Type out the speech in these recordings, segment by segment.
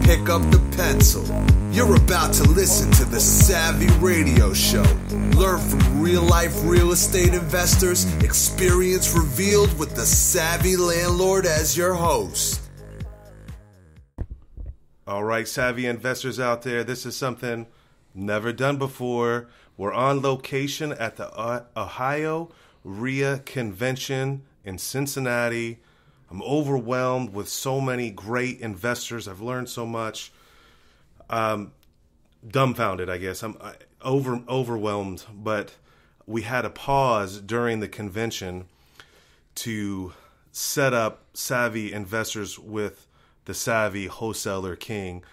pick up the pencil. You're about to listen to the Savvy Radio Show. Learn from real-life real estate investors, experience revealed with the Savvy Landlord as your host. All right, savvy investors out there, this is something never done before. We're on location at the Ohio REIA Convention in Cincinnati. I'm overwhelmed with so many great investors. I've learned so much. Dumbfounded, I guess. I'm overwhelmed, but we had a pause during the convention to set up savvy investors with the savvy wholesaler king,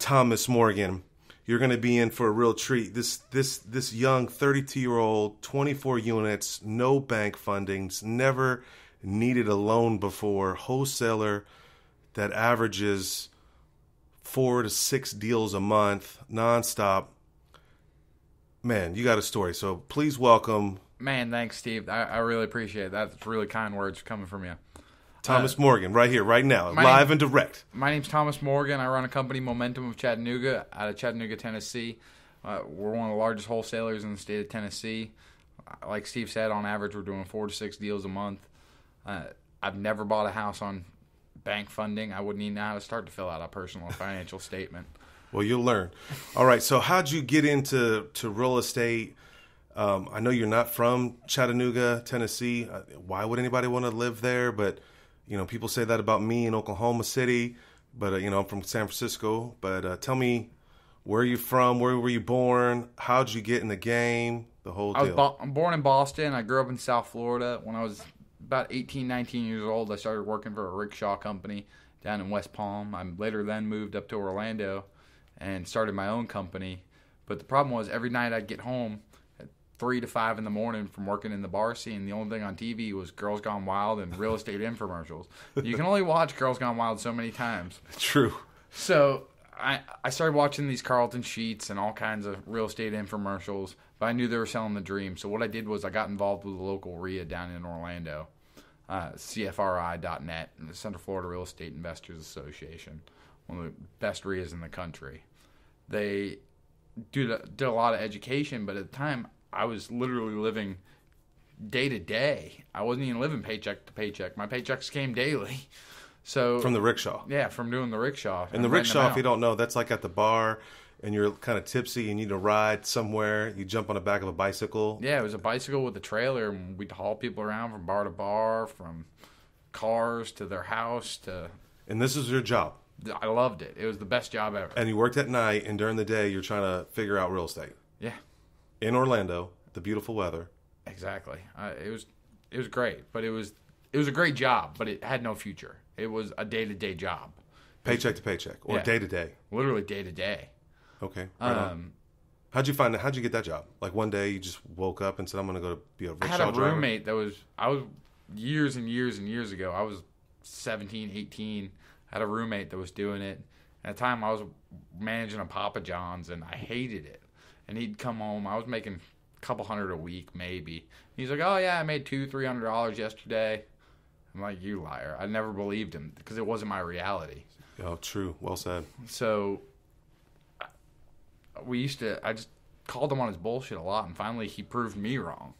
Thomas Morgan. You're going to be in for a real treat. This young 32-year-old, 24 units, no bank fundings, never needed a loan before, wholesaler that averages 4 to 6 deals a month, nonstop. Man, you got a story. So please welcome. Man, thanks, Steve. I really appreciate that. That's really kind words coming from you. Thomas Morgan, right here, right now, live and direct. My name's Thomas Morgan. I run a company, Momentum of Chattanooga, out of Chattanooga, Tennessee. We're one of the largest wholesalers in the state of Tennessee. Like Steve said, on average, we're doing 4 to 6 deals a month. I've never bought a house on bank funding. I wouldn't even know how to start to fill out a personal financial statement. Well, you'll learn. All right, so how'd you get into real estate? I know you're not from Chattanooga, Tennessee. Why would anybody want to live there? But you know, people say that about me in Oklahoma City, but, you know, I'm from San Francisco. But tell me, where are you from? Where were you born? How'd you get in the game? The whole deal. I'm born in Boston. I grew up in South Florida. When I was about 18, 19 years old, I started working for a rickshaw company down in West Palm. I later then moved up to Orlando and started my own company. But the problem was every night I'd get home at 3 to 5 in the morning from working in the bar scene. The only thing on TV was Girls Gone Wild and real estate infomercials. You can only watch Girls Gone Wild so many times. True. So I started watching these Carlton Sheets and all kinds of real estate infomercials, but I knew they were selling the dream. So what I did was I got involved with a local REIA down in Orlando, CFRI.net, and the Central Florida Real Estate Investors Association, one of the best REIAs in the country. They did a lot of education, but at the time I was literally living day to day. I wasn't even living paycheck to paycheck. My paychecks came daily. So from the rickshaw. Yeah, from doing the rickshaw. And the rickshaw, if you don't know, that's like at the bar and you're kind of tipsy and you need to ride somewhere. You jump on the back of a bicycle. Yeah, it was a bicycle with a trailer, and we'd haul people around from bar to bar, from cars to their house to. And this is your job. I loved it. It was the best job ever. And you worked at night, and during the day, you're trying to figure out real estate. Yeah. In Orlando, the beautiful weather. Exactly. It was great, but it was a great job, but it had no future. It was a day-to-day job. Paycheck to paycheck, or day-to-day? Literally day-to-day. Okay. Right How'd you find that? How'd you get that job? Like one day you just woke up and said, I'm going to go be a rickshaw driver? I had a roommate I was years and years and years ago. I was 17, 18. I had a roommate that was doing it. At the time, I was managing a Papa John's, and I hated it. And he'd come home. I was making a couple $100 a week, maybe. He's like, oh, yeah, I made $200-300 yesterday. I'm like, you liar. I never believed him because it wasn't my reality. Oh, true. Well said. So I just called him on his bullshit a lot, and finally he proved me wrong.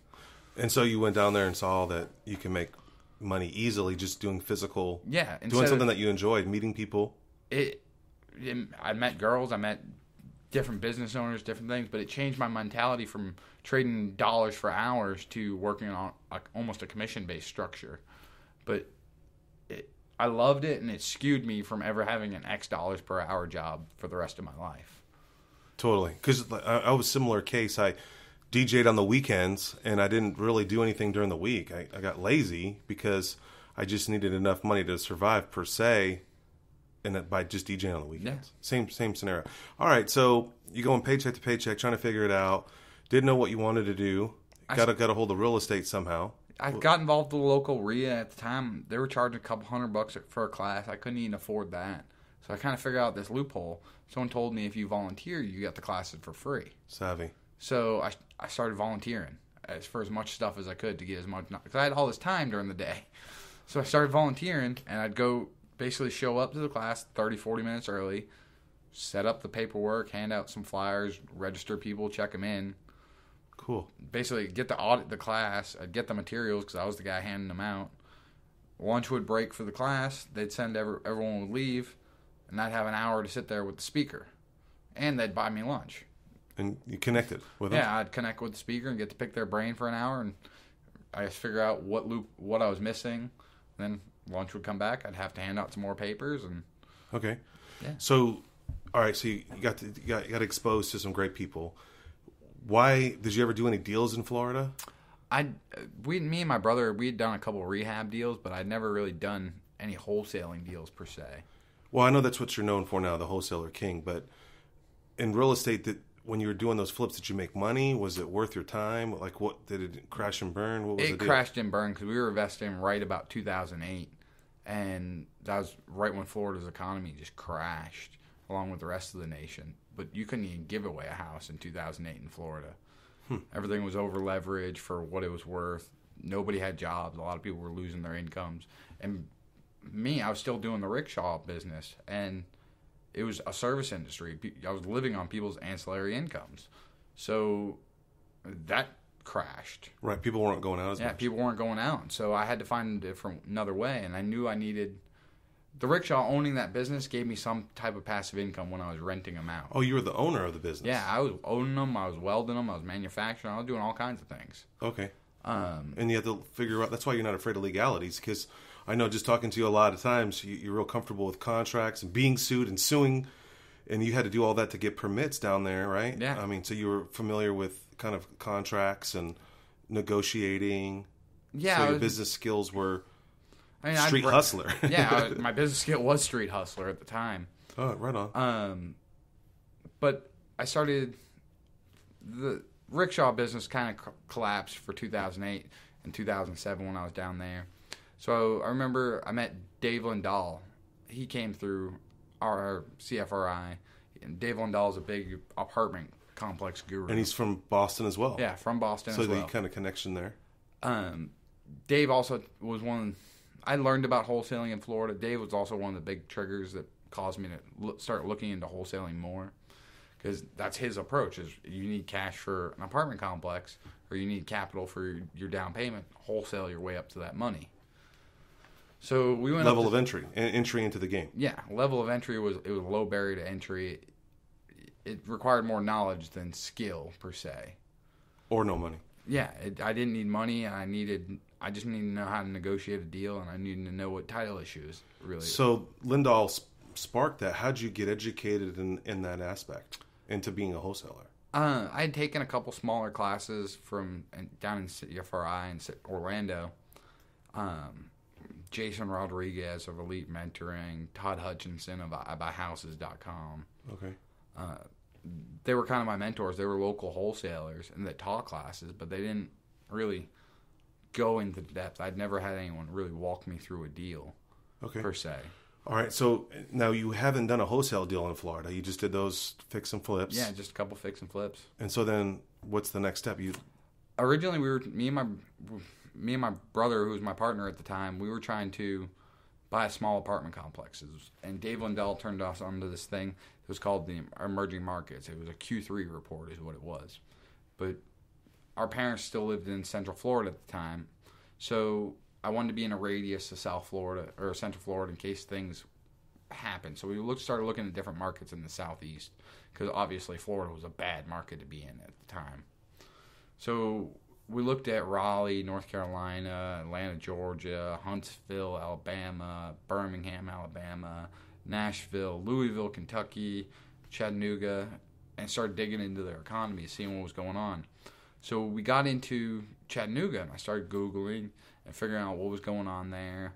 And so you went down there and saw that you can make money easily just doing physical. Yeah. Doing something that you enjoyed, meeting people. I met girls, I met different business owners, different things, but it changed my mentality from trading dollars for hours to working on almost a commission-based structure. But I loved it, and it skewed me from ever having an X dollars per hour job for the rest of my life. Totally. Because I was a similar case. I DJ'd on the weekends, and I didn't really do anything during the week. I got lazy because I just needed enough money to survive, per se, and by just DJing on the weekends. Yeah. Same scenario. All right, so you going paycheck to paycheck, trying to figure it out. Didn't know what you wanted to do. Got a hold of real estate somehow. I got involved with a local REIA at the time. They were charging a couple $100 for a class. I couldn't even afford that. So I kind of figured out this loophole. Someone told me if you volunteer, you get the classes for free. Savvy. So I started volunteering for as much stuff as I could to get as much, because I had all this time during the day. So I started volunteering, and I'd go basically show up to the class 30, 40 minutes early, set up the paperwork, hand out some flyers, register people, check them in. Cool. Basically, get the audit the class. I'd get the materials because I was the guy handing them out. Lunch would break for the class. They'd send everyone would leave, and I'd have an hour to sit there with the speaker, and they'd buy me lunch. And you connected with them? Yeah, I'd connect with the speaker and get to pick their brain for an hour, and I'd figure out what I was missing. Then lunch would come back. I'd have to hand out some more papers, and okay. Yeah. So, all right. So you got exposed to some great people. Why did you ever do any deals in Florida? Me and my brother, we had done a couple of rehab deals, but I'd never really done any wholesaling deals per se. Well, I know that's what you're known for now, the wholesaler king. But in real estate, when you were doing those flips, did you make money? Was it worth your time? Like, what did it crash and burn? What was it? It crashed and burned because we were investing right about 2008, and that was right when Florida's economy just crashed, along with the rest of the nation. But you couldn't even give away a house in 2008 in Florida. Everything was over leveraged for what it was worth. Nobody had jobs. A lot of people were losing their incomes. And me, I was still doing the rickshaw business, and it was a service industry. I was living on people's ancillary incomes. So that crashed. Right, people weren't going out as much. Yeah, people weren't going out. So I had to find another way, and I knew I needed... The rickshaw, owning that business, gave me some type of passive income when I was renting them out. Oh, you were the owner of the business. Yeah, I was owning them, I was welding them, I was manufacturing, I was doing all kinds of things. Okay. And you have to figure out, that's why you're not afraid of legalities, because I know just talking to you a lot of times, you're real comfortable with contracts and being sued and suing, and you had to do all that to get permits down there, right? Yeah. I mean, so you were familiar with kind of contracts and negotiating. Yeah. So your business skills were... Street hustler. Yeah, my business skill was street hustler at the time. Oh, right on. But I started... The rickshaw business kind of collapsed for 2008 and 2007 when I was down there. So I remember I met Dave Lindahl. He came through our CFRI. And Dave Lindahl is a big apartment complex guru. And he's from Boston as well. Yeah, from Boston as well. So the kind of connection there. Dave also was one... I learned about wholesaling in Florida. Dave was also one of the big triggers that caused me to start looking into wholesaling more, because that's his approach: is you need cash for an apartment complex, or you need capital for your down payment. Wholesale your way up to that money. So we went level of entry into the game. Yeah, level of entry was low barrier to entry. It required more knowledge than skill per se, or no money. Yeah, I didn't need money. I just needed to know how to negotiate a deal, and I needed to know what title issues really. So Lindahl sparked that. How'd you get educated in that aspect into being a wholesaler? I had taken a couple smaller classes down in CFRI in Orlando. Jason Rodriguez of Elite Mentoring, Todd Hutchinson of IBuyHouses.com. Okay. They were kind of my mentors. They were local wholesalers and that taught classes, but they didn't really go into depth. I'd never had anyone really walk me through a deal, per se. All right. So now you haven't done a wholesale deal in Florida. You just did those fix and flips. Yeah, just a couple fix and flips. And so then, what's the next step? Originally, me and my brother, who was my partner at the time, we were trying to buy small apartment complexes. And Dave Lindahl turned us onto this thing. It was called the Emerging Markets. It was a Q3 report is what it was. But our parents still lived in Central Florida at the time. So I wanted to be in a radius of South Florida or Central Florida in case things happened. So we started looking at different markets in the Southeast, because obviously Florida was a bad market to be in at the time. So we looked at Raleigh, North Carolina, Atlanta, Georgia, Huntsville, Alabama, Birmingham, Alabama, Nashville, Louisville, Kentucky, Chattanooga, and started digging into their economy, seeing what was going on. So we got into Chattanooga, and I started Googling and figuring out what was going on there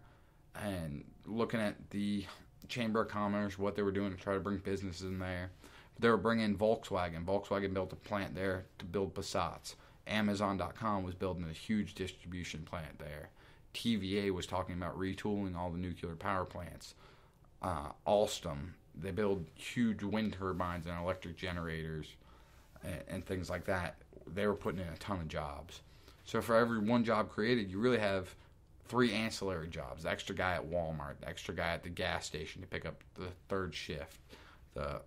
and looking at the Chamber of Commerce, what they were doing to try to bring businesses in there. They were bringing Volkswagen. Volkswagen built a plant there to build Passats. Amazon.com was building a huge distribution plant there. TVA was talking about retooling all the nuclear power plants. Alstom, they build huge wind turbines and electric generators and things like that. They were putting in a ton of jobs. So for every one job created, you really have 3 ancillary jobs. The extra guy at Walmart, the extra guy at the gas station to pick up the third shift, the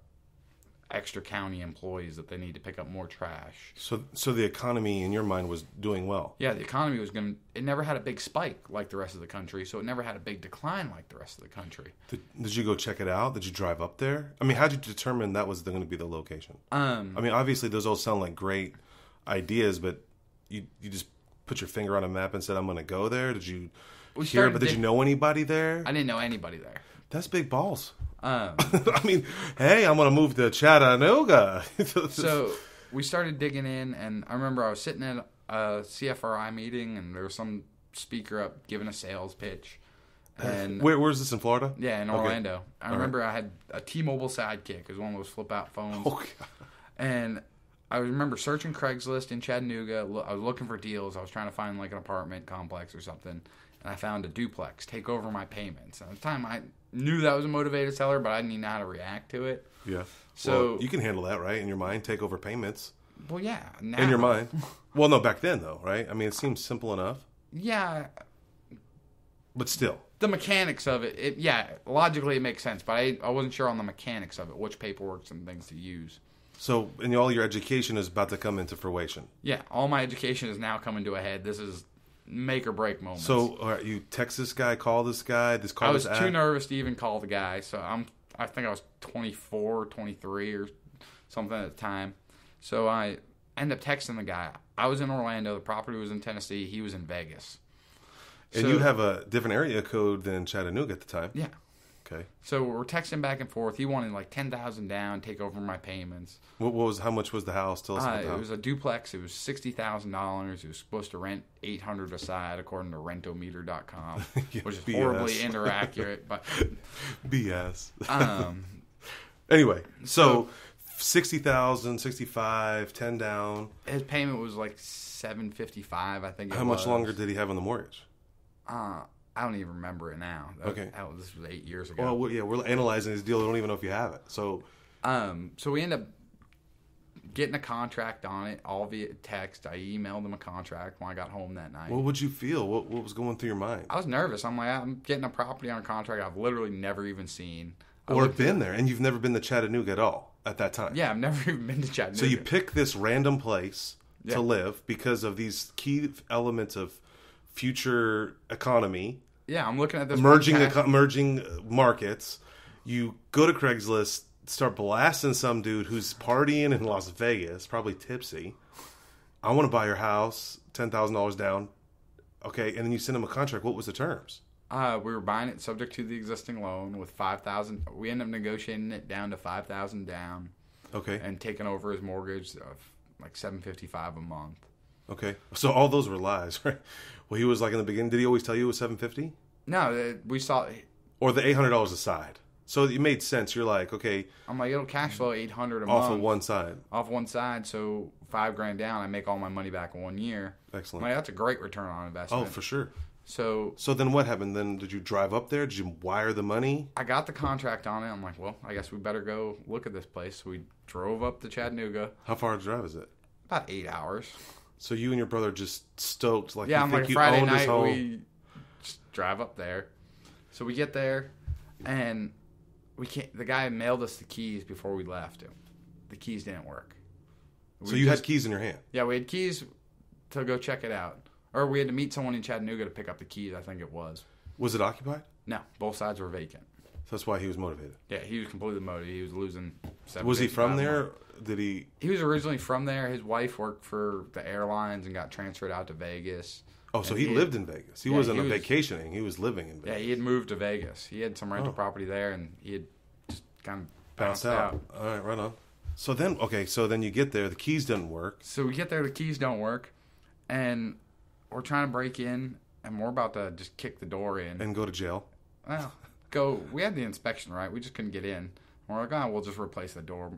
extra county employees that they need to pick up more trash. So the economy in your mind was doing well. Yeah, the economy was going to... It never had a big spike like the rest of the country, so it never had a big decline like the rest of the country. Did you go check it out? Did you drive up there? I mean, how did you determine that was going to be the location? I mean, obviously those all sound like great ideas, but you just put your finger on a map and said, I'm going to go there? Did you hear it, but did you know anybody there? I didn't know anybody there. That's big balls. I mean, hey, I'm going to move to Chattanooga. So we started digging in, and I remember I was sitting at a CFRI meeting, and there was some speaker up giving a sales pitch. And where's this in Florida? Yeah, in Orlando. I remember I had a T-Mobile Sidekick. It was one of those flip-out phones. Oh, God. And I remember searching Craigslist in Chattanooga. I was looking for deals. I was trying to find like an apartment complex or something. And I found a duplex. Take over my payments. And at the time, I knew that was a motivated seller, but I didn't even know how to react to it. Yeah. So well, you can handle that, right? In your mind, take over payments. Well, yeah. Now, in your mind. Well, no, back then, though, right? I mean, it seems simple enough. Yeah. But still. The mechanics of it, logically it makes sense, but I wasn't sure on the mechanics of it, which paperwork and things to use. So, and all your education is about to come into fruition. Yeah, all my education is now coming to a head. This is make or break moments. So, all right, you text this guy, call this guy, I was too nervous to even call the guy, so I think I was 24, 23 or something at the time. So I ended up texting the guy. I was in Orlando, the property was in Tennessee, he was in Vegas. And you have a different area code than Chattanooga at the time? Yeah. Okay. So we're texting back and forth. He wanted like $10,000 down, take over my payments. How much was the house? Tell us about the house. It was a duplex. It was $60,000. It was supposed to rent $800 a side, according to rentometer.com, yeah, which is BS. horribly inaccurate. But BS. Anyway, so 60,000, 65, 10 down. His payment was like $755, I think. How much longer did he have on the mortgage? I don't even remember it now. This was 8 years ago. Well, yeah, we're analyzing his deal. We don't even know if you have it. So we end up getting a contract on it, all via text. I emailed him a contract when I got home that night. What would you feel? What was going through your mind? I was nervous. I'm like, I'm getting a property on a contract I've literally never even seen. Or been there, and you've never been to Chattanooga at all at that time. Yeah, I've never even been to Chattanooga. So you pick this random place to live because of these key elements of future economy. Yeah, I'm looking at this emerging markets. You go to Craigslist, start blasting some dude who's partying in Las Vegas, probably tipsy. I want to buy your house, $10,000 down. Okay, and then you send him a contract. What was the terms? We were buying it subject to the existing loan with $5,000. We ended up negotiating it down to $5,000 down. Okay, and taking over his mortgage of like $755 a month. Okay, so all those were lies, right? Well, he was like in the beginning. Did he always tell you it was $750? No, we saw. Or the $800 aside. So it made sense. You're like, okay. I'm like, it'll cash flow $800 a month off of one side. Off one side, so $5,000 down. I make all my money back in 1 year. Excellent. I'm like, that's a great return on investment. Oh, for sure. So then what happened? Then did you drive up there? Did you wire the money? I got the contract on it. I'm like, well, I guess we better go look at this place. So we drove up to Chattanooga. How far to drive is it? About 8 hours. So you and your brother just stoked, like yeah, you think like you Friday owned his night home. we just drive up there. So we get there, and we can't. The guy mailed us the keys before we left. The keys didn't work. So you had keys in your hand? Yeah, we had keys to go check it out. Or we had to meet someone in Chattanooga to pick up the keys, I think it was. Was it occupied? No, both sides were vacant. So that's why he was motivated. Yeah, he was completely motivated. He was losing $755. Was he from there? Did he? He was originally from there. His wife worked for the airlines and got transferred out to Vegas. Oh, so he lived in Vegas. He wasn't vacationing. He was living in Vegas. Yeah, he had moved to Vegas. He had some rental property there, and he had just kind of bounced out. All right, right on. So then you get there. The keys didn't work. So we get there. The keys don't work, and we're trying to break in, and we're about to just kick the door in. And go to jail? Well, we had the inspection, right? We just couldn't get in. And we're like, we'll just replace the door.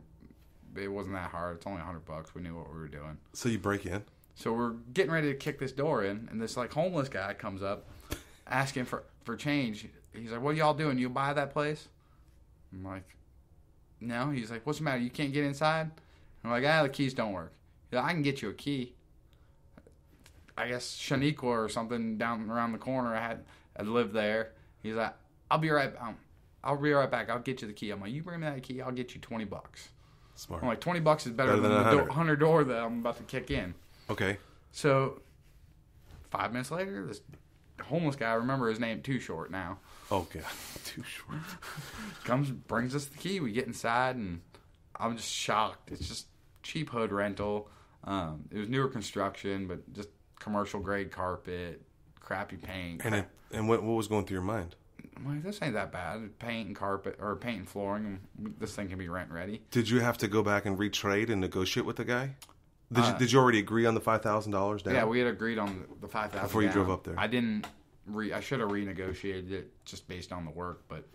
It wasn't that hard. It's only $100. We knew what we were doing. So you break in? So we're getting ready to kick this door in, and this like homeless guy comes up asking for change. He's like, what are y'all doing? You buy that place? I'm like, no. He's like, what's the matter? You can't get inside? I'm like, the keys don't work. He's like, I can get you a key. I guess Shaniqua or something down around the corner had lived there. He's like, I'll be right back. I'll get you the key. I'm like, you bring me that key, I'll get you $20. Smart. I'm like, $20 is better than than the $100 that I'm about to kick in. Okay. So 5 minutes later, this homeless guy, I remember his name, Too Short now. Oh, God. Too short. Comes, brings us the key. We get inside, and I'm just shocked. It's just cheap hood rental. It was newer construction, but just commercial grade carpet, crappy paint. And what was going through your mind? I'm like, this ain't that bad. Paint and carpet, or paint and flooring. This thing can be rent ready. Did you have to go back and retrade and negotiate with the guy? Did you already agree on the $5,000 down? Yeah, we had agreed on the $5,000 before you drove up there. I didn't. I should have renegotiated it just based on the work, but.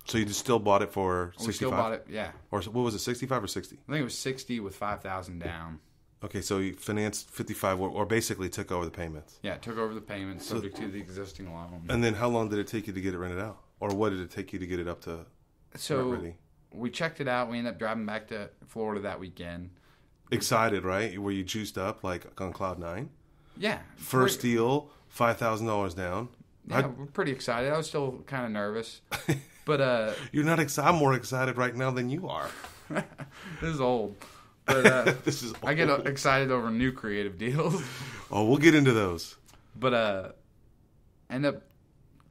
So you just still bought it for 65? We still bought it, yeah. Or what was it, 65 or 60? I think it was 60 with $5,000 down. Okay, so you financed 55, or basically took over the payments. Yeah, took over the payments subject to the existing loan. And then how long did it take you to get it rented out? Or what did it take you to get it up to rent ready? We checked it out. We ended up driving back to Florida that weekend. Excited, right? Were you juiced up like on cloud nine? Yeah. First deal, $5,000 down. Yeah, we're pretty excited. I was still kind of nervous. But you're not excited. I'm more excited right now than you are. This is old. But this is old. I get excited over new creative deals. Oh, we'll get into those. But end up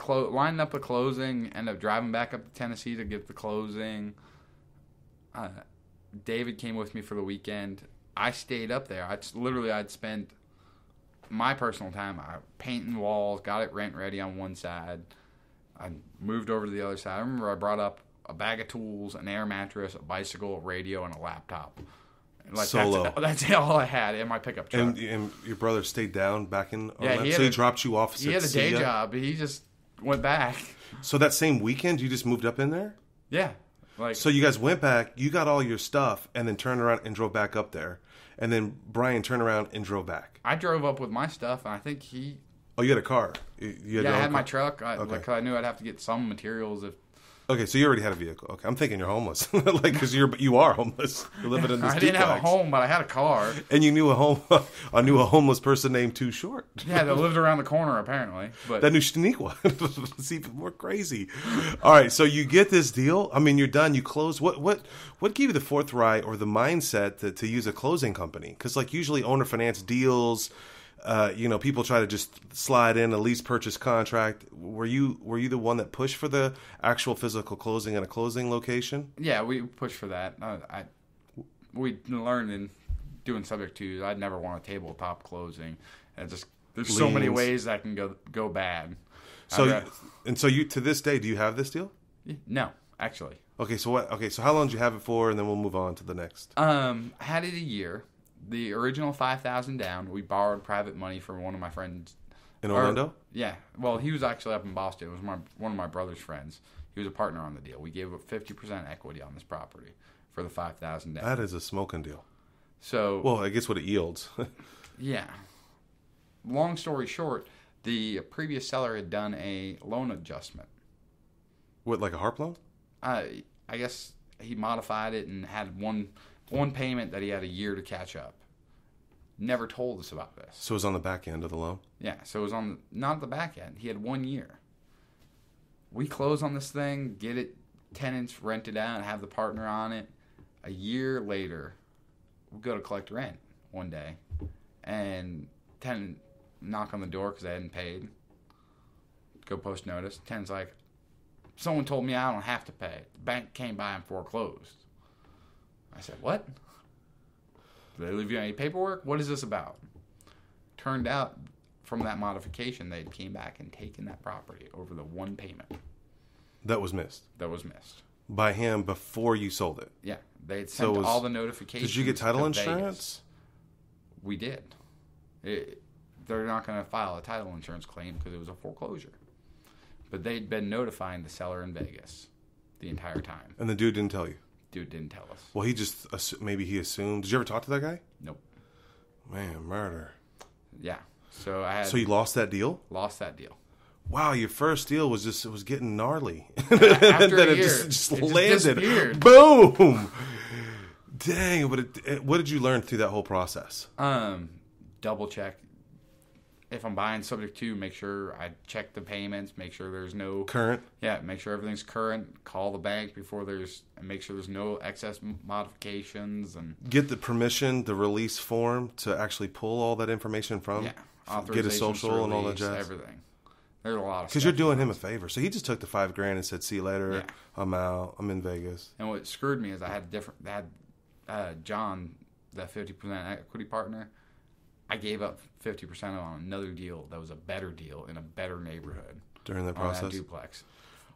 lining up a closing. End up driving back up to Tennessee to get the closing. David came with me for the weekend. I stayed up there. I'd spent my personal time painting walls, got it rent ready on one side. I moved over to the other side. I remember I brought up a bag of tools, an air mattress, a bicycle, a radio, and a laptop. Like Solo. That's all I had in my pickup truck. And your brother stayed down back in Orlando? Yeah, he dropped you off. He had a day job. He just went back. So that same weekend, you just moved up in there? Yeah. So you guys went back, you got all your stuff, and then turned around and drove back up there. And then Brian turned around and drove back. I drove up with my stuff, and I think he... Oh, you had a car? I had my truck. Cause I knew I'd have to get some materials. Okay, so you already had a vehicle. Okay, I'm thinking you're homeless, because you are homeless. You're living in this I didn't have a home, but I had a car. And you knew I knew a homeless person named Too Short. Yeah, that lived around the corner apparently. But that knew Chattanooga. It's even more crazy. All right, so you get this deal. I mean, you're done. You close. What gave you the forthright or the mindset to use a closing company? Because like usually owner finance deals. People try to just slide in a lease purchase contract. Were you the one that pushed for the actual physical closing at a closing location? Yeah, we pushed for that. We learned in doing subject to. I'd never want a tabletop closing. There's so many ways that can go bad. So you to this day, do you have this deal? No, actually. Okay, so what? Okay, so how long did you have it for, and then we'll move on to the next. I had it a year. The original $5,000 down. We borrowed private money from one of my friends in Orlando. Yeah, well, he was actually up in Boston. It was one of my brother's friends. He was a partner on the deal. We gave up 50% equity on this property for the $5,000 down. That is a smoking deal. So, well, I guess what it yields. Yeah. Long story short, the previous seller had done a loan adjustment. What, like a HARP loan? I guess he modified it and had one payment that he had a year to catch up. Never told us about this. So it was on the back end of the loan? Yeah, so it was not the back end. He had 1 year. We close on this thing, get it, tenants rented out, have the partner on it. A year later, we go to collect rent one day, and tenant knock on the door because they hadn't paid. Go post notice. Tenant's like, someone told me I don't have to pay. The bank came by and foreclosed. I said, what? Did they leave you any paperwork? What is this about? Turned out, from that modification, they came back and taken that property over the one payment. That was missed? That was missed. By him before you sold it? Yeah. They had sent all the notifications. Did you get title insurance? We did. They're not going to file a title insurance claim because it was a foreclosure. But they'd been notifying the seller in Vegas the entire time. And the dude didn't tell you? Dude didn't tell us. Well, maybe he assumed. Did you ever talk to that guy? Nope. Man, murder. Yeah. So you lost that deal? Lost that deal. Wow, your first deal was getting gnarly. After then a it year, just it landed. Disappeared. Boom. Dang, but what did you learn through that whole process? Double check. if I'm buying subject to, make sure I check the payments, make sure there's no current. Yeah, make sure everything's current. Call the bank and make sure there's no excess modifications, and get the permission, the release form to actually pull all that information from. Yeah, get a social release, and all that jazz. Everything. There's a lot of because you're doing him a favor. So he just took the $5,000 and said, "See you later. Yeah. I'm out. I'm in Vegas." And what screwed me is I had John, that 50% equity partner. I gave up 50% on another deal that was a better deal in a better neighborhood during the on process. that duplex.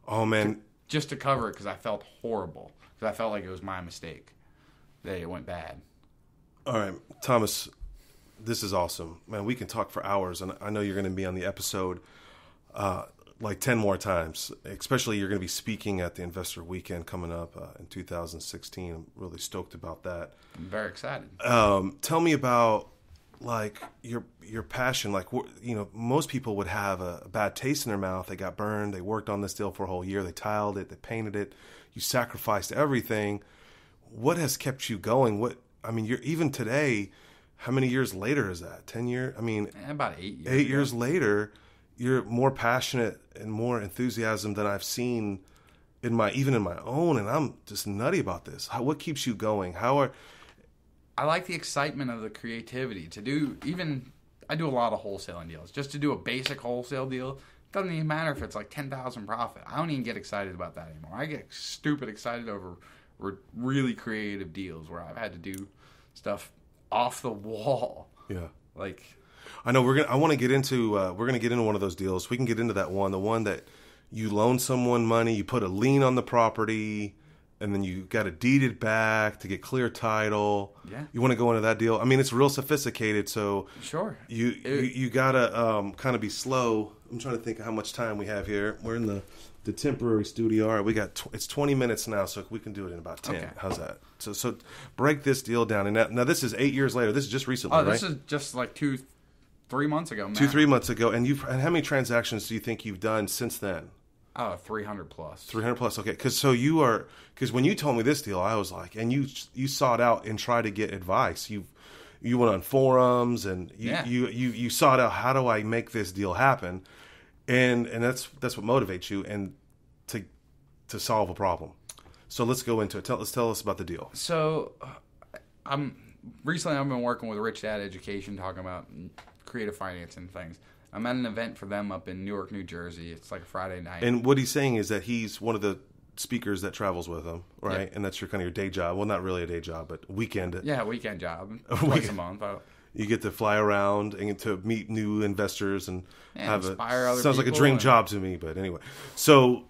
Oh man, just to cover it because I felt horrible because I felt like it was my mistake that it went bad. All right, Thomas, this is awesome, man. We can talk for hours, and I know you're going to be on the episode like 10 more times. Especially you're going to be speaking at the Investor Weekend coming up in 2016. I'm really stoked about that. I'm very excited. Tell me about like your passion. Like, you know, most people would have a bad taste in their mouth. They got burned. They worked on this deal for a whole year. They tiled it. They painted it. You sacrificed everything. What has kept you going? You're even today. How many years later is that? 10 years? About 8 years. 8 years later, you're more passionate and more enthusiasm than I've seen even in my own. And I'm just nutty about this. What keeps you going? I like the excitement of the creativity I do a lot of wholesaling deals. Just to do a basic wholesale deal, doesn't even matter if it's like 10,000 profit. I don't even get excited about that anymore. I get stupid excited over really creative deals where I've had to do stuff off the wall. Yeah. Like, I know we're gonna get into one of those deals. We can get into that one, the one that you loan someone money, you put a lien on the property, and then you got to deed it back to get clear title. Yeah. You want to go into that deal? I mean, it's real sophisticated, so sure. You gotta kind of be slow. I'm trying to think of how much time we have here. We're in the temporary studio. All right, we got it's 20 minutes now, so we can do it in about 10. Okay. How's that? So break this deal down. And now this is 8 years later. This is just recently, right? This is just like 2-3 months ago. 2-3 months ago. And how many transactions do you think you've done since then? 300 plus. 300 plus. Okay, because when you told me this deal, I was like, and you sought out and tried to get advice. You went on forums and you sought out, how do I make this deal happen, and that's what motivates you and to solve a problem. So let's go into it. Tell us about the deal. So recently I've been working with Rich Dad Education, talking about creative financing things. I'm at an event for them up in Newark, New Jersey. It's like a Friday night. And what he's saying is that he's one of the speakers that travels with him, right? Yeah. And that's your day job. Well, not really a day job, but weekend. Yeah, weekend job. Twice a month. You get to fly around and get to meet new investors and inspire other sounds people. Like a dream job to me, but anyway. So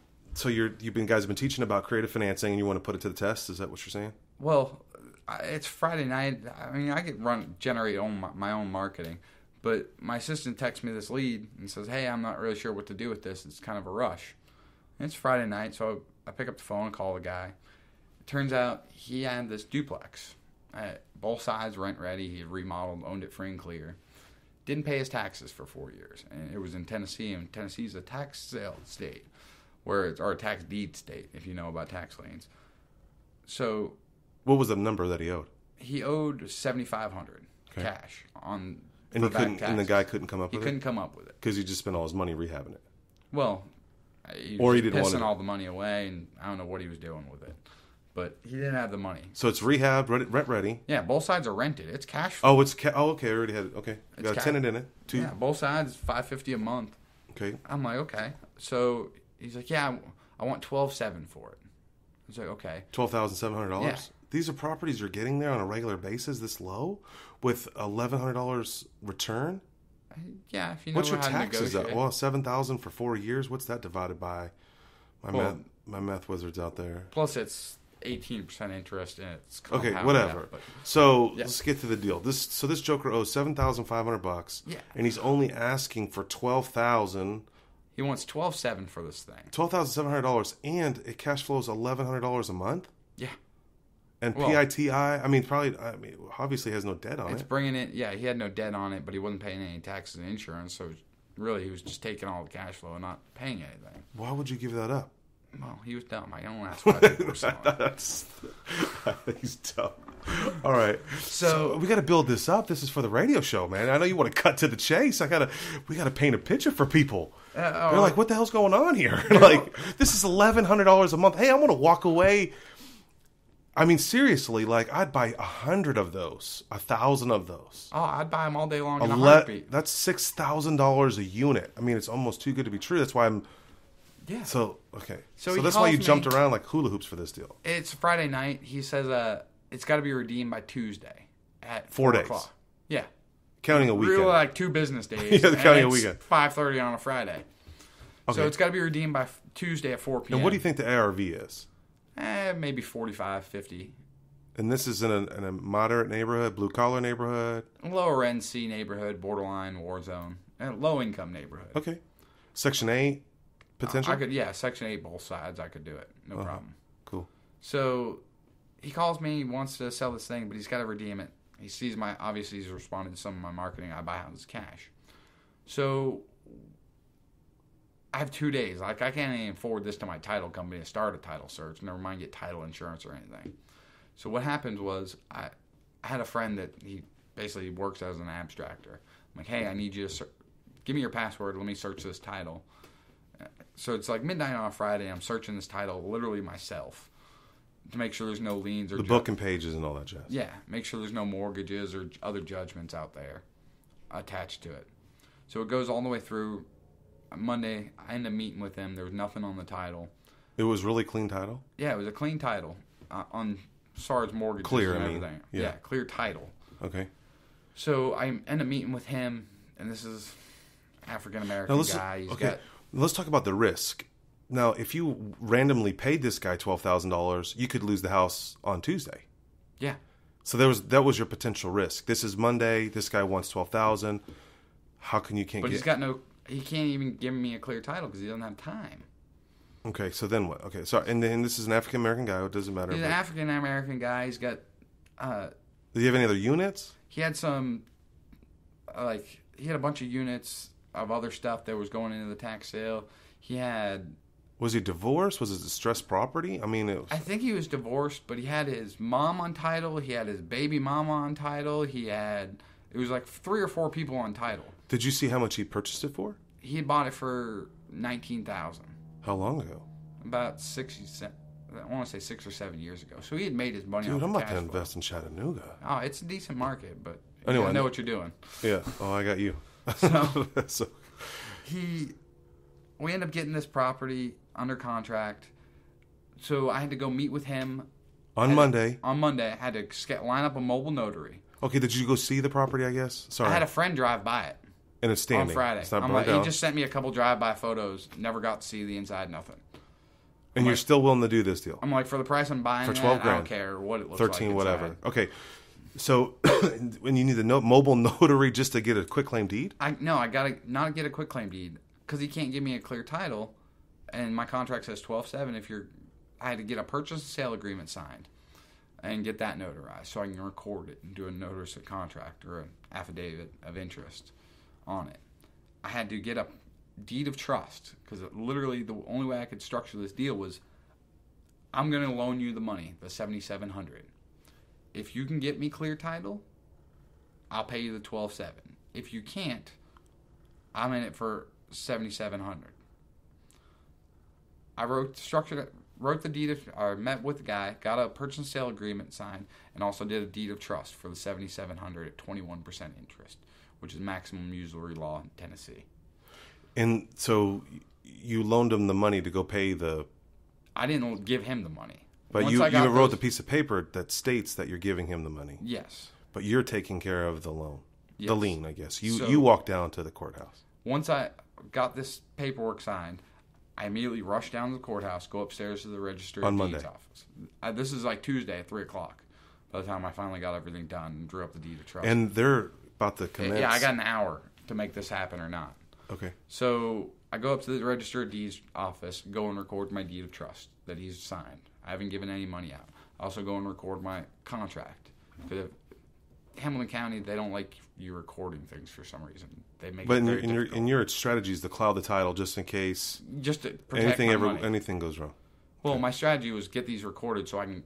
you guys have been teaching about creative financing, and you want to put it to the test. Is that what you're saying? Well, it's Friday night. I mean, I could generate my own marketing. But my assistant texts me this lead and says, "Hey, I'm not really sure what to do with this. It's kind of a rush." And it's Friday night, so I pick up the phone and call the guy. It turns out he had this duplex. Both sides rent ready. He had remodeled, owned it free and clear. Didn't pay his taxes for 4 years. And it was in Tennessee, and Tennessee's a tax sale state, or a tax deed state, if you know about tax liens. So, what was the number that he owed? He owed $7,500 cash on. And the guy couldn't come up with it? He couldn't come up with it. Because he just spent all his money rehabbing it. Well, he was pissing all the money away, and I don't know what he was doing with it. But he didn't have the money. So it's rehabbed, rent ready. Yeah, both sides are rented. It's cash flow. Okay, I already had it. Okay. You got a tenant in it. Yeah, both sides, $550 a month. Okay. I'm like, okay. So he's like, yeah, I want $12,700 for it. I was like, okay. $12,700? Yeah. These are properties you're getting there on a regular basis this low with $1,100 return? Yeah, if you know what's your how to taxes? negotiate. Well, $7,000 for 4 years. What's that divided by? My math wizard's out there. Plus, it's 18% interest, and it's compounded. Okay, whatever. So let's get to the deal. This joker owes $7,500. Yeah, and he's only asking for $12,000. He wants $12,700 for this thing. $12,700, and it cash flows $1,100 a month. Yeah. And PITI, obviously has no debt on it. It's bringing in, he had no debt on it, but he wasn't paying any taxes and insurance, so really he was just taking all the cash flow and not paying anything. Why would you give that up? Well, he was dumb. I don't ask why people were selling. He's dumb. All right. So we got to build this up. This is for the radio show, man. I know you want to cut to the chase. We got to paint a picture for people. They're like, what the hell's going on here? Like, this is $1,100 a month. Hey, I'm going to walk away. I mean, seriously, like, I'd buy 100 of those, 1,000 of those. Oh, I'd buy them all day long in a heartbeat. That's $6,000 a unit. I mean, it's almost too good to be true. That's why I'm... Yeah. So, okay. So that's why you jumped around like hula hoops for this deal. It's Friday night. He says it's got to be redeemed by Tuesday at 4 days. o'clock. Yeah. Counting a weekend. Really like 2 business days. Yeah, counting a weekend. 5:30 on a Friday. Okay. So it's got to be redeemed by Tuesday at 4 p.m. And what do you think the ARV is? Maybe 45, 50. And this is in a moderate neighborhood, blue-collar neighborhood? Lower end C neighborhood, borderline war zone. Low-income neighborhood. Okay. Section 8 potential? Section 8, both sides, I could do it. No problem. Cool. So he calls me, he wants to sell this thing, but he's got to redeem it. He sees obviously he's responded to some of my marketing. I buy houses cash. So I have 2 days. Like, I can't even forward this to my title company to start a title search, never mind get title insurance or anything. So what happened was I had a friend that he basically works as an abstractor. I'm like, hey, I need you to give me your password. Let me search this title. So it's like midnight on a Friday. I'm searching this title literally myself to make sure there's no liens or the book and pages and all that jazz. Yeah, make sure there's no mortgages or other judgments out there attached to it. So it goes all the way through. Monday, I end up meeting with him. There was nothing on the title. It was really clean title? Yeah, it was a clean title on as far as mortgages clear, and everything. Yeah, clear title. Okay. So I end up meeting with him, and this is African-American guy. Let's talk about the risk. Now, if you randomly paid this guy $12,000, you could lose the house on Tuesday. Yeah. So that was your potential risk. This is Monday. This guy wants $12,000. How can you can't? But he can't even give me a clear title because he doesn't have time. Okay, so then what? Okay, so and then this is an African American guy. It doesn't matter. He's an African American guy. He's got. Do you have any other units? He had some, he had a bunch of units of other stuff that was going into the tax sale. He had. Was he divorced? Was it distressed property? I mean, I think he was divorced, but he had his mom on title. He had his baby mama on title. It was like 3 or 4 people on title. Did you see how much he purchased it for? He had bought it for $19,000. How long ago? About 60 cents. I want to say 6 or 7 years ago. So he had made his money off Dude, I'm about to flow. invest in Chattanooga. Oh, it's a decent market, but anyway, you know what you're doing. Yeah. Oh, I got you. So we end up getting this property under contract. So I had to go meet with him on Monday. On Monday, I had to line up a mobile notary. Okay, did you go see the property? I guess. Sorry, I had a friend drive by it. And it's standing on Friday. It's not burned down. He just sent me a couple drive-by photos. Never got to see the inside. Nothing. And you're still willing to do this deal? I'm like, for the price I'm buying for $12,000, I don't care what it looks 13, like. whatever. Okay, so when you need the mobile notary just to get a quitclaim deed? I gotta not get a quitclaim deed because he can't give me a clear title, and my contract says 12/7. I had to get a purchase and sale agreement signed and get that notarized so I can record it and do a notice of contract or an affidavit of interest on it. I had to get a deed of trust because literally the only way I could structure this deal was I'm going to loan you the money, the $7,700. If you can get me clear title, I'll pay you the $12,700. If you can't, I'm in it for $7,700. I wrote the deed I met with the guy, got a purchase and sale agreement signed, and also did a deed of trust for the $7,700 at 21% interest, which is maximum usury law in Tennessee. And so you loaned him the money to go pay the... I didn't give him the money. But you wrote the piece of paper that states that you're giving him the money. Yes. But you're taking care of the loan. Yes. The lien, I guess. You walked down to the courthouse. Once I got this paperwork signed, I immediately rushed down to the courthouse, go upstairs to the Register of Deeds office. This is like Tuesday at 3 o'clock by the time I finally got everything done and drew up the deed of trust. And they're about to commence. Yeah, I got an hour to make this happen or not. Okay. So I go up to the Register of Deeds office, go and record my deed of trust that he's signed. I haven't given any money out. I also go and record my contract. Because Hamilton County, they don't like you recording things for some reason. They make it very difficult. in your strategy is to cloud the title just in case just to protect my money. anything goes wrong. Well, my strategy was get these recorded so I'm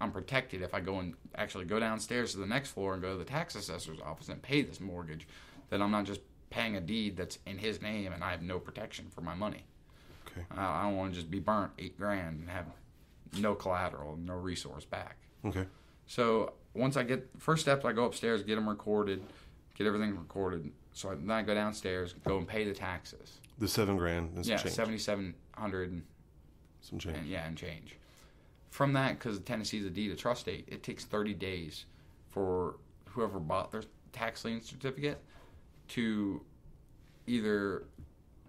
I'm protected if I go downstairs to the next floor and go to the tax assessor's office and pay this mortgage. That I'm not just paying a deed that's in his name and I have no protection for my money. Okay. I don't want to just be burnt $8,000 and have no collateral, no resource back. Okay. So once first step, I go upstairs, get them recorded, get everything recorded. So then I go downstairs, go and pay the taxes. The $7,000 is change. $7,700 some change. And change. From that, because Tennessee's a deed of trust state, it takes 30 days for whoever bought their tax lien certificate to either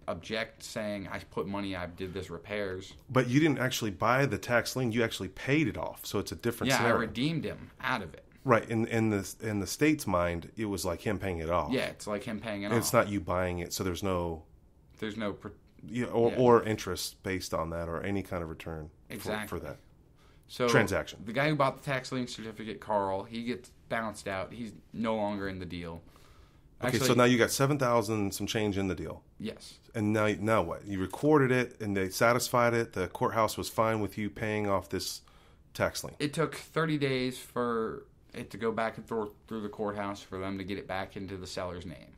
object, saying I put money, I did this repairs. But you didn't actually buy the tax lien; you actually paid it off. So it's a different scenario. I redeemed him out of it. Right. In the state's mind, it was like him paying it off. Yeah, it's like him paying it off. It's not you buying it, so there's no or interest based on that or any kind of return for that. So transaction. The guy who bought the tax lien certificate, Carl, he gets bounced out. He's no longer in the deal. Okay, so now you got $7,000 some change in the deal. Yes. And now what? You recorded it, and they satisfied it. The courthouse was fine with you paying off this tax lien. It took 30 days for it to go back and through the courthouse for them to get it back into the seller's name.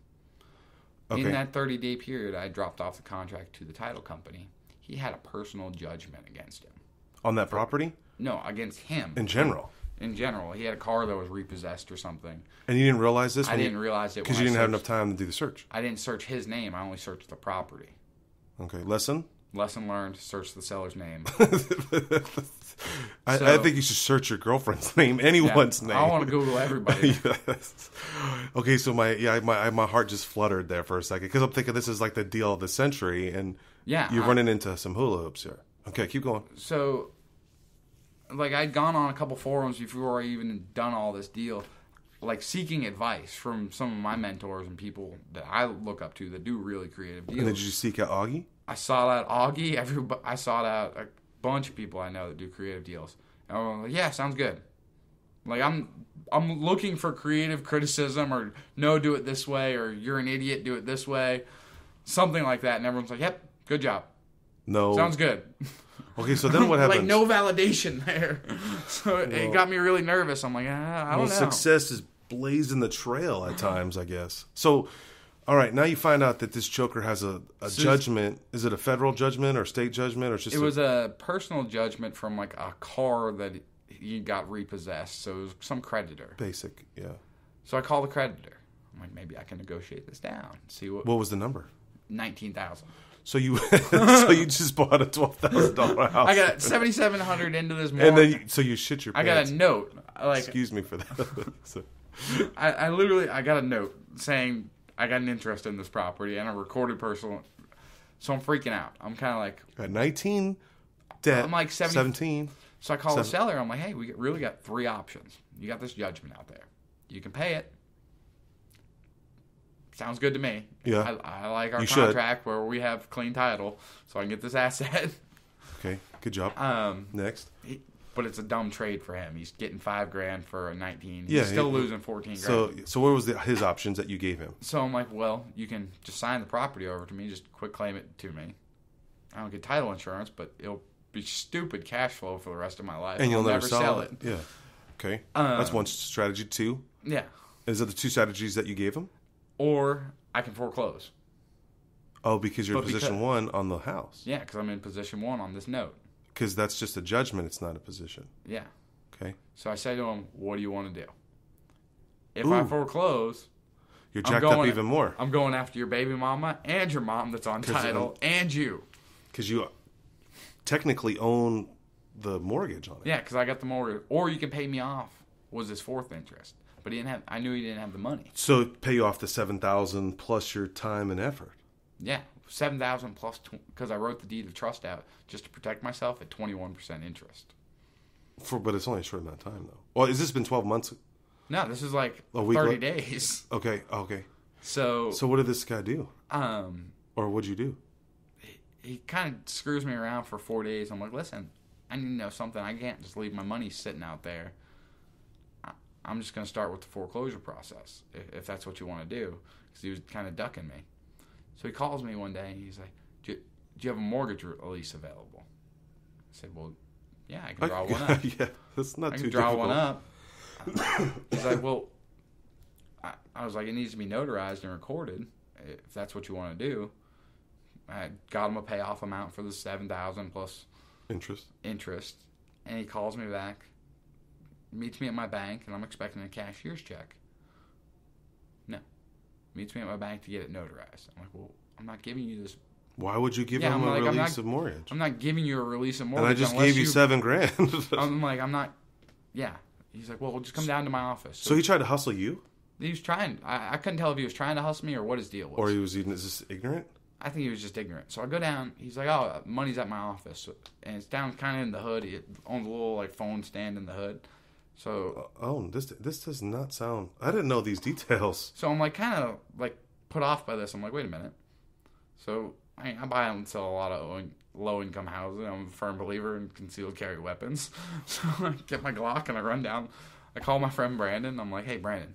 Okay. In that 30-day period, I dropped off the contract to the title company. He had a personal judgment against him. On that property? No, against him. In general? In general. He had a car that was repossessed or something. And you didn't realize this? I didn't realize it because you didn't have enough time to do the search. I didn't search his name. I only searched the property. Okay. Lesson learned, search the seller's name. I think you should search your girlfriend's name, anyone's name. I want to Google everybody. Yes. Okay, so my heart just fluttered there for a second because I'm thinking this is like the deal of the century, and you're running into some hula hoops here. Okay, keep going. So, I'd gone on a couple forums before I even done all this deal, seeking advice from some of my mentors and people that I look up to that do really creative deals. And did you seek out Augie? I sought out Augie. I sought out a bunch of people I know that do creative deals. And I'm like, yeah, sounds good. I'm looking for creative criticism or no, do it this way, or you're an idiot, do it this way, something like that. And everyone's like, yep, good job. No, sounds good. Okay, so then what happens? No validation there. So it got me really nervous. I'm like, I don't know. Success is blazing the trail at times, I guess. So, all right, now you find out that this choker has a judgment. Is it a federal judgment or state judgment, or it's just? It was a personal judgment from a car that he got repossessed. So it was some creditor. Basic, yeah. So I call the creditor. I'm like, maybe I can negotiate this down. See what was the number? $19,000. So you just bought a $12,000 house. I got $7,700 into this mortgage. And then you shit your pants. I got a note. Excuse me for that. I got a note saying I got an interest in this property and a recorded personal. So I'm freaking out. I'm kind of like at 19, debt. I'm like 17. So I call the seller. I'm like, hey, we really got 3 options. You got this judgment out there. You can pay it. Sounds good to me. Yeah. I like our contract where we have clean title, so I can get this asset. Okay, good job. Next. But it's a dumb trade for him. He's getting $5,000 for a 19. He's still losing $14,000. So what was his options that you gave him? So I'm like, well, you can just sign the property over to me, just quick claim it to me. I don't get title insurance, but it'll be stupid cash flow for the rest of my life. And you'll never sell it. Yeah. Okay. That's one strategy. 2. Yeah. Is it the 2 strategies that you gave him? Or I can foreclose. Oh, because you're in position 1 on the house. Yeah, because I'm in position 1 on this note. Because that's just a judgment. It's not a position. Yeah. Okay. So I say to him, what do you want to do? If I foreclose... You're jacked up even more. I'm going after your baby mama and your mom that's on title and you. Because you technically own the mortgage on it. Yeah, because I got the mortgage. Or you can pay me off was his 4th interest. But I knew he didn't have the money. So pay you off the $7,000 plus your time and effort. Yeah, $7,000 plus because I wrote the deed of trust out just to protect myself at 21% interest. But it's only a short amount of time though. Well, has this been 12 months? No, this is 30 days. Okay. So what did this guy do? Or what'd you do? He kind of screws me around for 4 days. I'm like, listen, I need to know something. I can't just leave my money sitting out there. I'm just going to start with the foreclosure process, if that's what you want to do, because he was kind of ducking me. So he calls me one day, and he's like, do you have a mortgage release available? I said, well, yeah, I can draw one up. Yeah, that's not I too can draw difficult. one up. He's like, well, I was like, it needs to be notarized and recorded if that's what you want to do. I got him a payoff amount for the $7,000 plus interest, and he calls me back, meets me at my bank, and I'm expecting a cashier's check. No, meets me at my bank to get it notarized. I'm like, well, I'm not giving you this. Why would you give him a release of mortgage? I'm not giving you a release of mortgage. And I just gave you $7,000. I'm like, I'm not. Yeah. He's like, well, just come down to my office. So he tried to hustle you? He was trying. I couldn't tell if he was trying to hustle me or what his deal was. Or he was even just ignorant? I think he was just ignorant. So I go down. He's like, oh, money's at my office. And it's down kind of in the hood. He owns a little like phone stand in the hood. So. This does not sound. I didn't know these details. So I'm like kind of like put off by this. I'm like, wait a minute. So I buy and sell a lot of low-income housing. I'm a firm believer in concealed carry weapons. So I get my Glock and I run down. I call my friend Brandon. I'm like, hey, Brandon,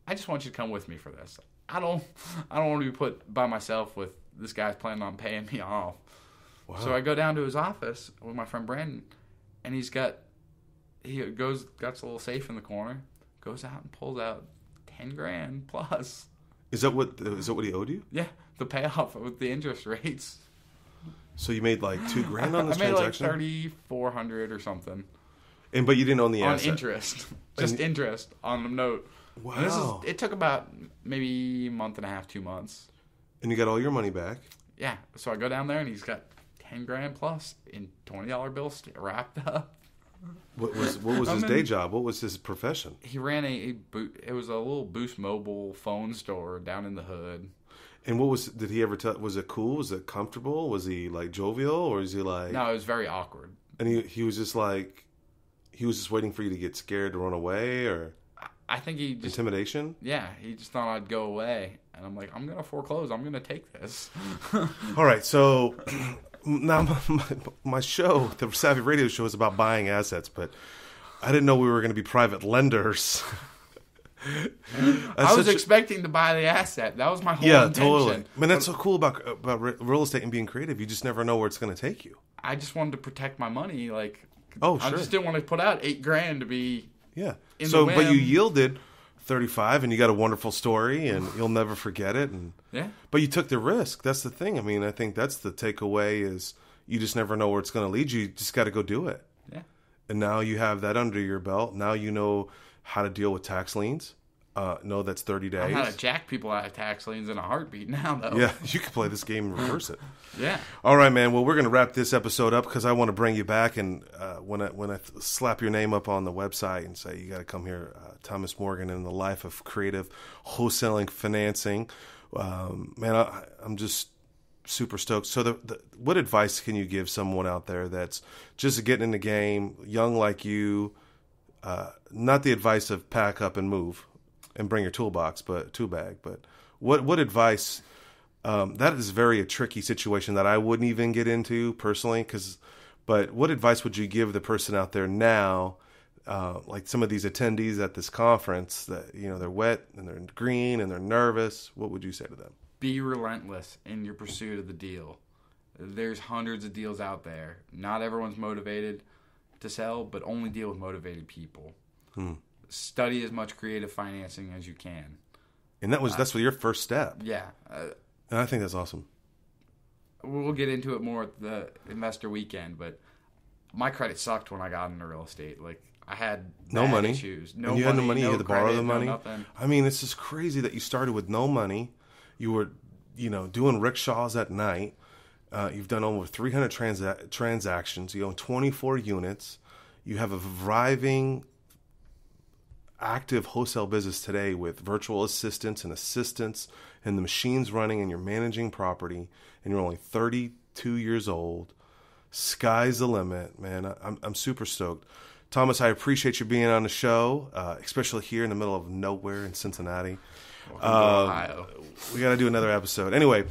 I just want you to come with me for this. I don't want to be put by myself with this guy's planning on paying me off. Wow. So I go down to his office with my friend Brandon, and got a little safe in the corner, goes out and pulls out $10,000 plus. Is that what he owed you? Yeah, the payoff with the interest rates. So you made like $2,000 on this transaction? I made like $3,400 or something. But you didn't own the asset? On interest. Just interest on the note. Wow. It took about maybe a month and a half, 2 months. And you got all your money back? Yeah. So I go down there and he's got $10,000 plus in $20 bills wrapped up. What was his day job? What was his profession? He ran it was a little Boost Mobile phone store down in the hood. And did he ever tell, was it cool? Was it comfortable? Was he like jovial or is he like? No, it was very awkward. And he was just like, he was just waiting for you to get scared to run away or? I think he just... Intimidation? Yeah, he just thought I'd go away. And I'm like, I'm going to foreclose. I'm going to take this. All right, so now my show, the Savvy Radio Show, is about buying assets, but I didn't know we were going to be private lenders. I was expecting to buy the asset. That was my whole intention. Yeah, totally. I mean, that's so cool about real estate and being creative. You just never know where it's going to take you. I just wanted to protect my money. Like, oh, sure. I just didn't want to put out $8,000 to be... Yeah. So, but you yielded 35, and you got a wonderful story, and you'll never forget it. And yeah. But you took the risk. That's the thing. I mean, I think that's the takeaway is you just never know where it's going to lead you. You just got to go do it. Yeah. And now you have that under your belt. Now you know how to deal with tax liens. No, that's 30 days. I know how to jack people out of tax liens in a heartbeat now, though. Yeah, you can play this game and reverse it. Yeah. All right, man. Well, we're going to wrap this episode up because I want to bring you back. And when I slap your name up on the website and say you got to come here, Thomas Morgan and the Life of Creative Wholesaling Financing, man, I'm just super stoked. So, what advice can you give someone out there that's just getting in the game, young like you? Not the advice of pack up and move and bring your tool bag, but what advice? That is very a tricky situation that I wouldn't even get into personally. But what advice would you give the person out there now, like some of these attendees at this conference that they're wet and they're green and they're nervous? What would you say to them? Be relentless in your pursuit of the deal. There's hundreds of deals out there. Not everyone's motivated to sell, but only deal with motivated people. Study as much creative financing as you can. And that's your first step. Yeah. And I think that's awesome. We'll get into it more at the investor weekend, but my credit sucked when I got into real estate. Like, I had no money. Issues. No money. You had no money. You had to borrow the money. Nothing. I mean, it's just crazy that you started with no money. You were, doing rickshaws at night. You've done over 300 transactions. You own 24 units. You have a thriving, active wholesale business today with virtual assistants and the machines running, and you're managing property, and you're only 32 years old. Sky's the limit, man. I'm super stoked. Thomas, I appreciate you being on the show, especially here in the middle of nowhere in Cincinnati. Ohio. We got to do another episode. Anyway,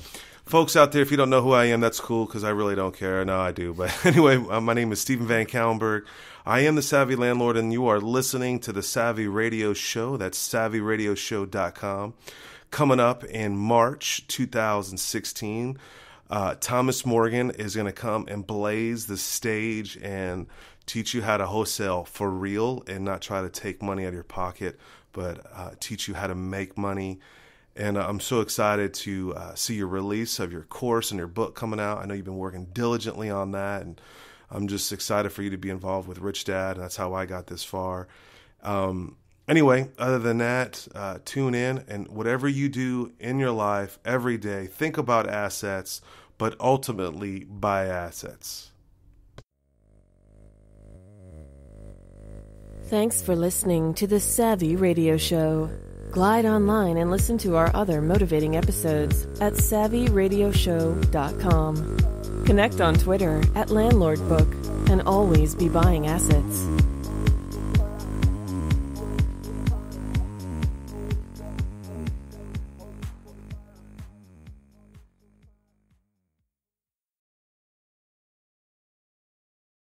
folks out there, if you don't know who I am, that's cool because I really don't care. No, I do. But anyway, my name is Stephen Van Kallenberg. I am the Savvy Landlord, and you are listening to the Savvy Radio Show. That's SavvyRadioShow.com. Coming up in March 2016, Thomas Morgan is going to come and blaze the stage and teach you how to wholesale for real and not try to take money out of your pocket, but teach you how to make money. And I'm so excited to see your release of your course and your book coming out. I know you've been working diligently on that, and I'm just excited for you to be involved with Rich Dad, and that's how I got this far. Anyway, other than that, tune in, and whatever you do in your life every day, think about assets, but ultimately buy assets. Thanks for listening to the Savvy Radio Show. Glide online and listen to our other motivating episodes at savvyradioshow.com. Connect on Twitter at LandlordBook, and always be buying assets.